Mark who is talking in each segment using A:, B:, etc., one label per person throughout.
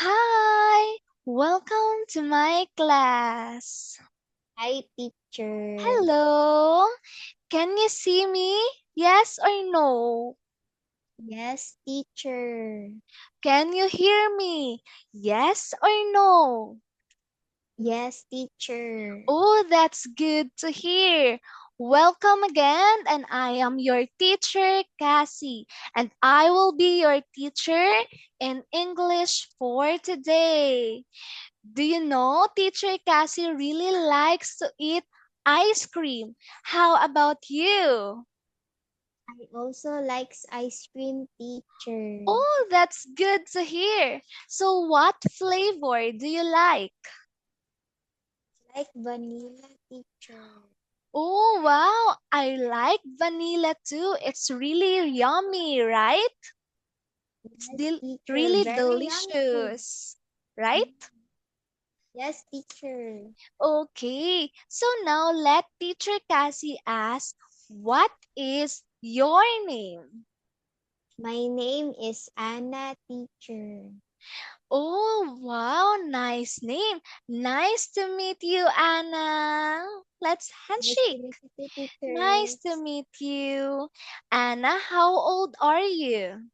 A: Hi, welcome to my class.
B: Hi, teacher.
A: Hello, can you see me? Yes or no?
B: Yes, teacher.
A: Can you hear me? Yes or no?
B: Yes, teacher.
A: Oh, that's good to hear. Welcome again, and I am your teacher, Cassie, and I will be your teacher in English for today. Do you know Teacher Cassie really likes to eat ice cream? How about you?
B: I also likes ice cream, teacher.
A: Oh, that's good to hear. So what flavor do you like?
B: Like vanilla, teacher.
A: Oh, wow. I like vanilla too. It's really yummy, right? It's
B: Yes, teacher.
A: really
B: Very yummy.
A: delicious, right?
B: Yes, teacher.
A: Okay. So now let Teacher Cassie ask, what is your name?
B: My name is Anna, teacher.
A: Oh, wow, nice name. Nice to meet you, Anna. Let's
B: Nice to
A: handshake.
B: meet you,
A: Nice
B: teacher.
A: to meet you. Anna, how old are you?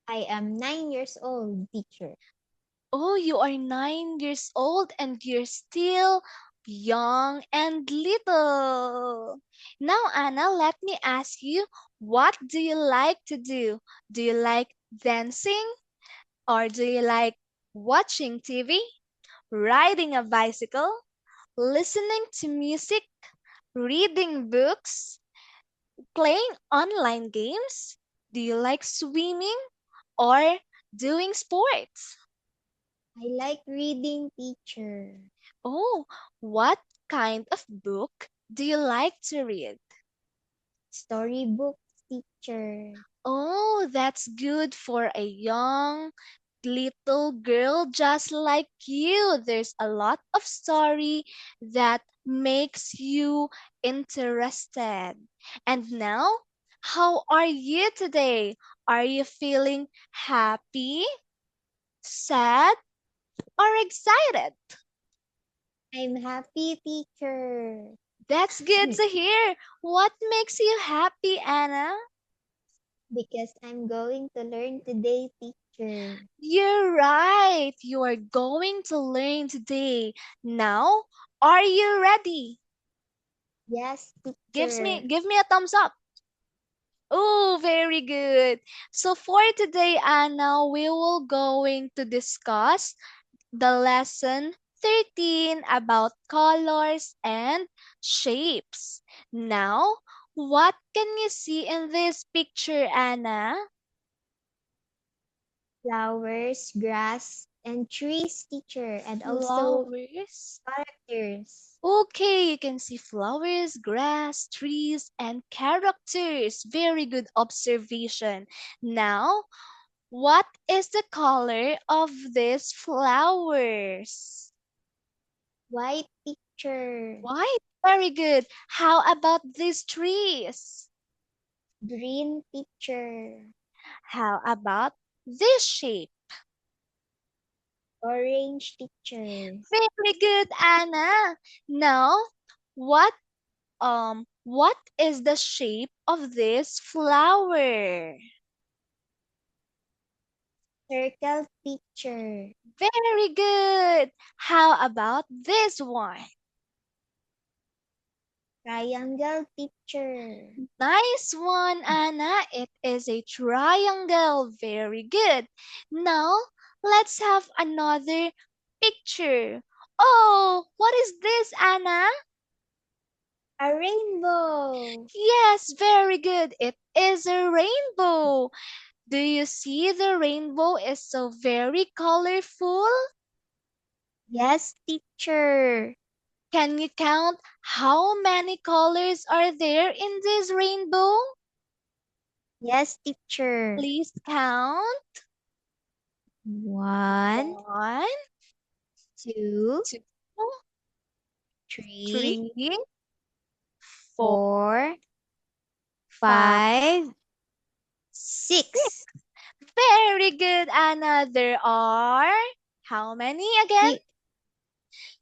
B: I am 9 years old, teacher.
A: Oh, you are 9 years old and you're still young and little. Now, Anna, let me ask you, what do you like to do? Do you like dancing or do you like watching TV, riding a bicycle, listening to music, reading books, playing online games? Do you like swimming or doing sports?
B: I like reading, teacher.
A: Oh, what kind of book do you like to read?
B: Storybooks, teacher.
A: Oh, that's good for a young little girl just like you. There's a lot of story that makes you interested. And now, how are you today? Are you feeling happy, sad, or excited?
B: I'm happy, teacher.
A: That's good to hear. What makes you happy, Anna?
B: Because I'm going to learn today, teacher.
A: You're right. You are going to learn today. Now, are you ready?
B: Yes,
A: Gives
B: teacher.
A: me give me a thumbs up. Oh, very good. So for today, Anna, we will going to discuss the lesson 13 about colors and shapes. Now, what can you see in this picture, Anna?
B: Flowers, grass, and trees, teacher. And also
A: Flowers.
B: characters.
A: Okay, you can see flowers, grass, trees, and characters. Very good observation. Now, what is the color of these flowers?
B: White, teacher.
A: White. Very good. How about these trees?
B: Green, teacher.
A: How about this shape?
B: Orange, teacher.
A: Very good, Anna. Now, what what is the shape of this flower?
B: Circle, teacher.
A: Very good. How about this one?
B: Triangle, teacher.
A: Nice one, Anna. It is a triangle. Very good. Now, let's have another picture. Oh, what is this, Anna?
B: A rainbow.
A: Yes, very good. It is a rainbow. Do you see the rainbow is so very colorful?
B: Yes, teacher.
A: Can you count how many colors are there in this rainbow?
B: Yes, teacher.
A: Please count.
B: One,
A: One,
B: two,
A: two,
B: three,
A: three, four,
B: 4,
A: five,
B: 5,
A: six.
B: 6.
A: Very Very good, Anna. There are how many again?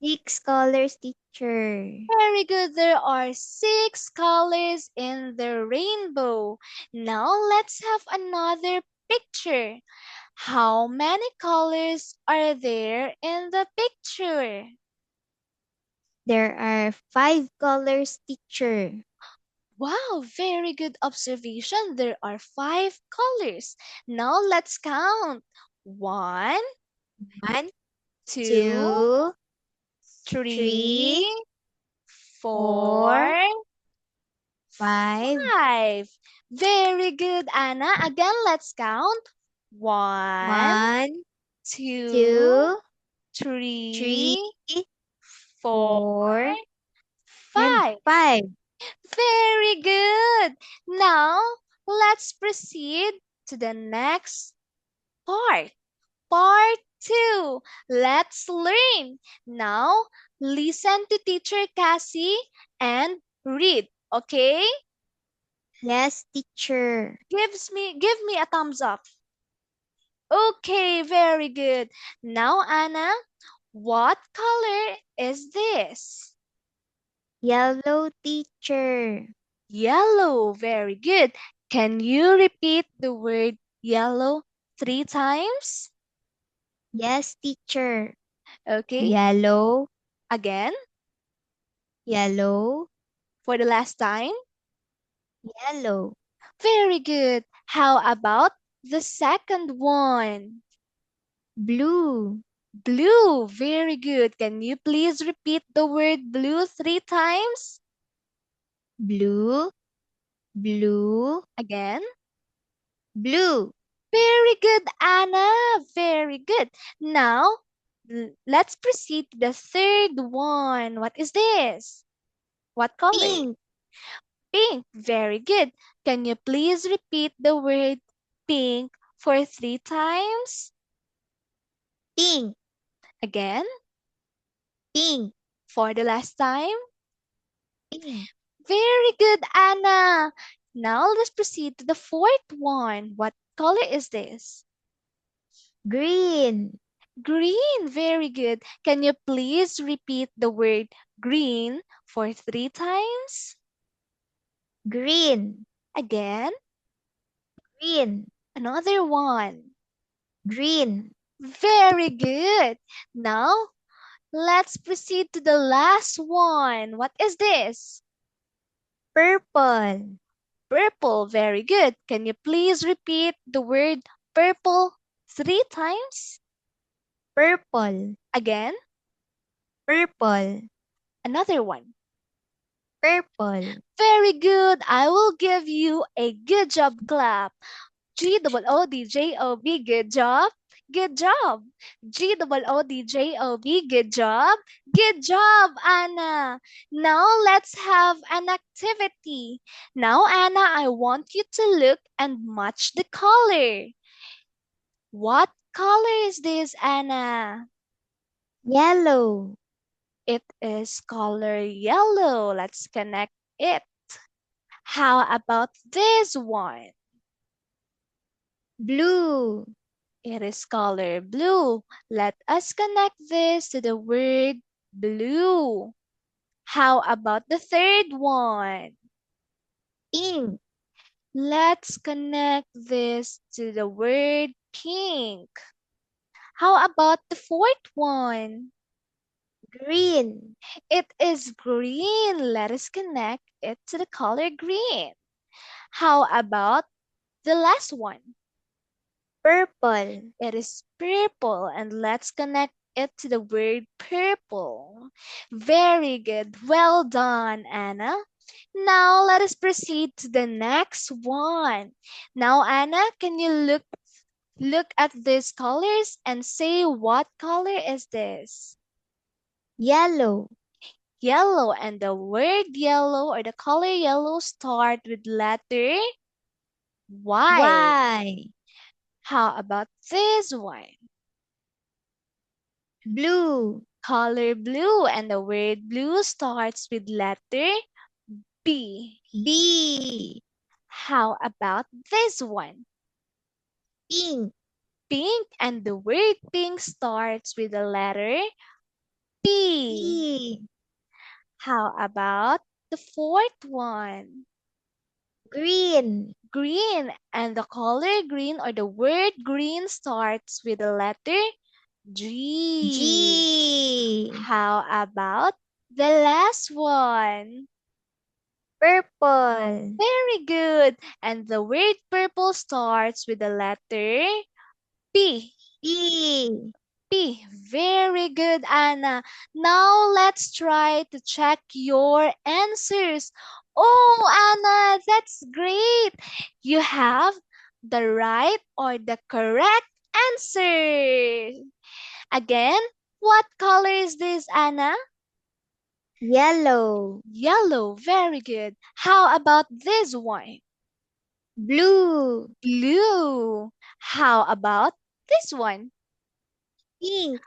B: Si- 6 colors, teacher.
A: Very good. There are 6 colors in the rainbow. Now let's have another picture. How many colors are there in the picture?
B: There are 5 colors, teacher.
A: Wow, very good observation. There are 5 colors. Now let's count. One,
B: One,
A: two,
B: two,
A: three,
B: three,
A: four,
B: 4, 5.
A: 5. Very good, Anna. Again, let's count. One,
B: One,
A: two,
B: 2, 3,
A: three, four,
B: 4, and
A: five.
B: 5.
A: Very good. Now, let's proceed to the next part. Part 2. Let's learn. Now, listen to Teacher Cassie and read. Okay?
B: Yes, teacher.
A: Give me a thumbs up. Okay, very good. Now, Anna, what color is this?
B: Yellow, teacher.
A: Yellow. Very good. Can you repeat the word yellow 3 times?
B: Yes, teacher.
A: Okay.
B: Yellow,
A: Again,
B: yellow,
A: for the last time.
B: yellow.
A: Very good. How about the second one?
B: Blue,
A: Blue. Very good. Can you please repeat the word blue 3 times?
B: blue, blue,
A: Again.
B: blue.
A: Very good, Anna. Very good. Now, let's proceed to the third one. What is this? What color?
B: Pink,
A: Pink. Very good. Can you please repeat the word pink for 3 times?
B: pink,
A: Again,
B: pink,
A: for the last time.
B: pink.
A: Very good, Anna. Now let's proceed to the fourth one. What color is this?
B: Green,
A: Green. Very good. Can you please repeat the word green for 3 times?
B: green,
A: Again,
B: green,
A: another one.
B: green.
A: Very good. Now let's proceed to the last one. What is this?
B: Purple,
A: Purple. Very good. Can you please repeat the word purple 3 times?
B: purple,
A: Again,
B: purple,
A: another one.
B: purple.
A: Very good. I will give you a good job clap. GOODJOB, good job. Good job. GOODJOB, good job. Good job, Anna. Now let's have an activity. Now, Anna, I want you to look and match the color. What color is this, Anna?
B: Yellow,
A: It is color yellow. Let's connect it. How about this one?
B: blue,
A: It is color blue. Let us connect this to the word blue. How about the third one?
B: pink,
A: Let's connect this to the word pink. How about the fourth one?
B: green,
A: It is green. Let us connect it to the color green. How about the last one?
B: purple.
A: It is purple, and let's connect it to the word purple. Very good. Well done, Anna. Now let us proceed to the next one. Now, Anna, can you look at these colors and say what color is this?
B: Yellow,
A: Yellow, and the word yellow or the color yellow start with letter Y.
B: Y,
A: How about this one?
B: blue,
A: Color blue, and the word blue starts with letter B.
B: B,
A: How about this one?
B: pink,
A: pink, and the word pink starts with the letter P.
B: P.
A: How about the fourth one?
B: Green.
A: Green, and the color green or the word green starts with the letter G.
B: G.
A: How about the last one?
B: Purple.
A: Very good. And the word purple starts with the letter P.
B: P.
A: P. Very good, Anna. Now let's try to check your answers. Oh, Anna, that's great. You have the right or the correct answer. Again, what color is this, Anna?
B: Yellow.
A: Yellow. Very good. How about this one?
B: Blue.
A: Blue. How about this one?
B: Pink.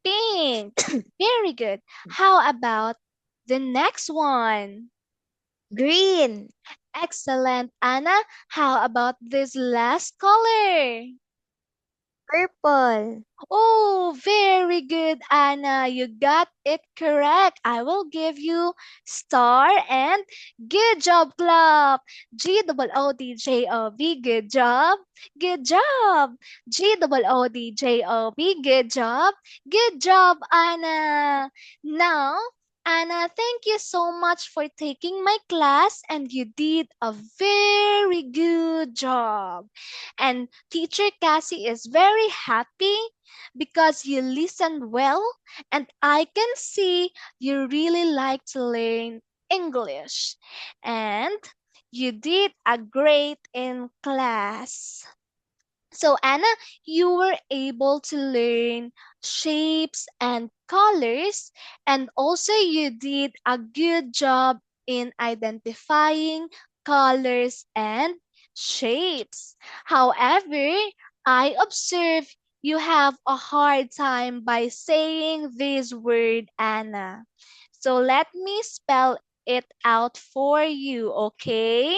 A: Pink. Very good. How about the next one?
B: Green.
A: Excellent, Anna. How about this last color?
B: Purple.
A: Oh, very good, Anna. You got it correct. I will give you star and good job club. GOODJOB, good job. Good job. GOODJOB, good job. Good job, Anna. Now, Anna, thank you so much for taking my class and you did a very good job. And Teacher Cassie is very happy because you listened well and I can see you really like to learn English. And you did a great in class. So, Anna, you were able to learn shapes and colors, and also you did a good job in identifying colors and shapes. However, I observe you have a hard time by saying this word, Anna. So, let me spell it out for you, okay?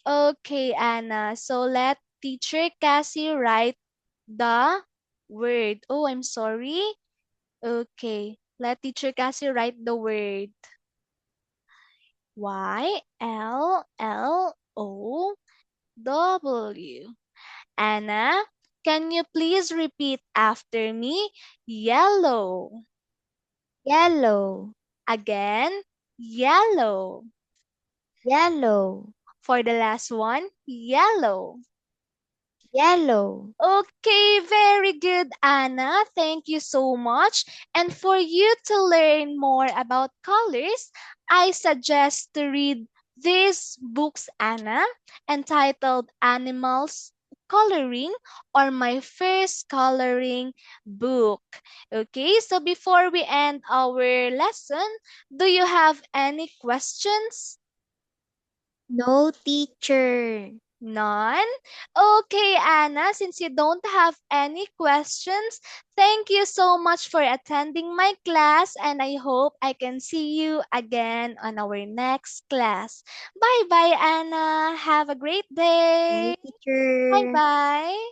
A: Okay, Anna. So let teacher Cassie write the word. Oh, I'm sorry. Okay. Let teacher Cassie write the word. YLLOW. Anna, can you please repeat after me? Yellow.
B: Yellow.
A: Again, yellow.
B: Yellow.
A: For the last one, yellow.
B: Yellow.
A: Okay, very good, Anna. Thank you so much. And for you to learn more about colors, I suggest to read these books, Anna, entitled Animals Coloring or My First Coloring Book. Okay, so before we end our lesson, do you have any questions?
B: No, teacher.
A: None? Okay, Anna, since you don't have any questions, thank you so much for attending my class and I hope I can see you again on our next class. Bye bye, Anna. Have a great
B: Bye,
A: day. Bye
B: teacher.
A: bye.